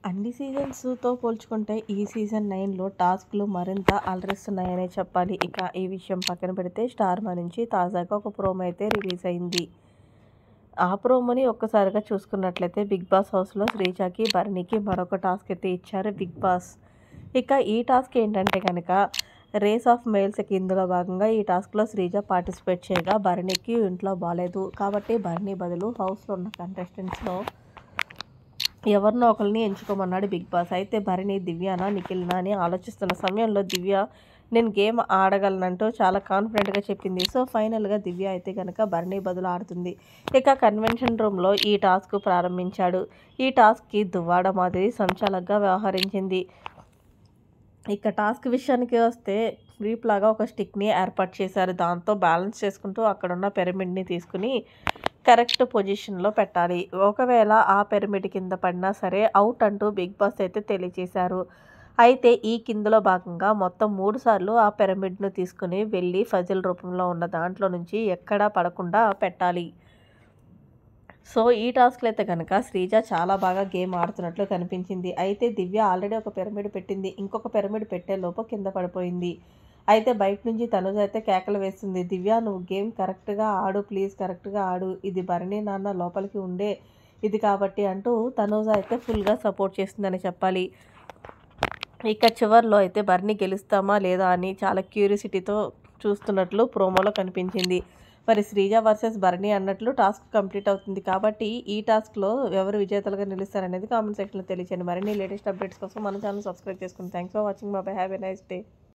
అన్ని సీజన్స్‌తో పోల్చుకుంటే ఈ సీజన్ 9లో టాస్క్‌లు మరింత అలరిస్తున్నాయనే చెప్పాలి. ఇక ఈ విషయం పక్కన పెడితే స్టార్మా నుంచి తాజాగా ఒక ప్రోమో అయితే రిలీజ్ అయింది. ఆ ప్రోమోని ఒక్కసారిగా చూసుకున్నట్లయితే బిగ్ బాస్ హౌస్‌లో శ్రీజకి, భరణికి మరొక టాస్క్ అయితే ఇచ్చారు బిగ్ బాస్. ఇక ఈ టాస్క్ ఏంటంటే గనక రేస్ ఆఫ్ మెయిల్స్‌కి ఇందులో భాగంగా ఈ టాస్క్‌లో శ్రీజ పార్టిసిపేట్ చేయగా భరణికి ఇంట్లో బాలేదు. కాబట్టి భరణి బదులు హౌస్‌లో ఉన్న కంటెస్టెంట్స్‌లో ఎవరినో ఒకరిని ఎంచుకోమన్నాడు బిగ్ బాస్. అయితే భరణి దివ్యానా, నిఖిల్‌నా అని ఆలోచిస్తున్న సమయంలో దివ్య నేను గేమ్ ఆడగలనంటూ చాలా కాన్ఫిడెంట్‌గా చెప్పింది. సో, ఫైనల్‌గా దివ్య అయితే గనక భరణి బదులు ఆడుతుంది. ఇక కన్వెన్షన్ రూమ్‌లో ఈ టాస్క్ ప్రారంభించాడు. ఈ టాస్క్‌కి దువ్వాడ మాధురి సంచాలకుగా వ్యవహరించింది. ఇక టాస్క్ విషయానికి వస్తే స్వీప్‌లాగా ఒక స్టిక్‌ని ఏర్పాటు చేశారు. దాంతో బ్యాలెన్స్ చేసుకుంటూ అక్కడున్న పిరమిడ్‌ని తీసుకొని కరెక్ట్ పొజిషన్‌లో పెట్టాలి. ఒకవేళ ఆ పిరమిడ్ కింద పడినా సరే ఔట్ అంటూ బిగ్ బాస్ అయితే తెలియజేశారు. అయితే ఈ కిందులో భాగంగా మొత్తం 3 సార్లు ఆ పిరమిడ్‌ను తీసుకొని వెళ్ళి పజిల్ రూపంలో ఉన్న దాంట్లో నుంచి ఎక్కడా పడకుండా పెట్టాలి. సో, ఈ టాస్క్‌లో అయితే గనక శ్రీజ చాలా బాగా గేమ్ ఆడుతున్నట్లు కనిపించింది. అయితే దివ్య ఆల్రెడీ ఒక పిరమిడ్ పెట్టింది. ఇంకొక పిరమిడ్ పెట్టేలోపు కింద పడిపోయింది. అయితే బయట నుంచి తనుజ అయితే కేకలు వేస్తుంది. దివ్య నువ్వు గేమ్ కరెక్ట్‌గా ఆడు ప్లీజ్ కరెక్ట్‌గా ఆడు. ఇది భరణి నాన్న లోపలికి ఉండే ఇది కాబట్టి అంటూ తనుజ అయితే ఫుల్‌గా సపోర్ట్ చేస్తుందని చెప్పాలి. ఇక చివర్లో అయితే భరణి గెలుస్తామా లేదా అని చాలా క్యూరియాసిటీతో చూస్తున్నట్లు ప్రోమోలో కనిపించింది. మరి శ్రీజ వర్సెస్ భరణి అన్నట్లు టాస్క్ కంప్లీట్ అవుతుంది కాబట్టి ఈ టాస్క్‌లో ఎవరు విజేతలుగా నిలుస్తారనేది కామెంట్ సెక్షన్‌లో తెలియచేయండి. మరిన్ని లేటెస్ట్ అప్డేట్స్ కోసం మన ఛానల్ సబ్స్క్రైబ్ చేసుకోండి. Thanks for watching. By by. Have a nice day.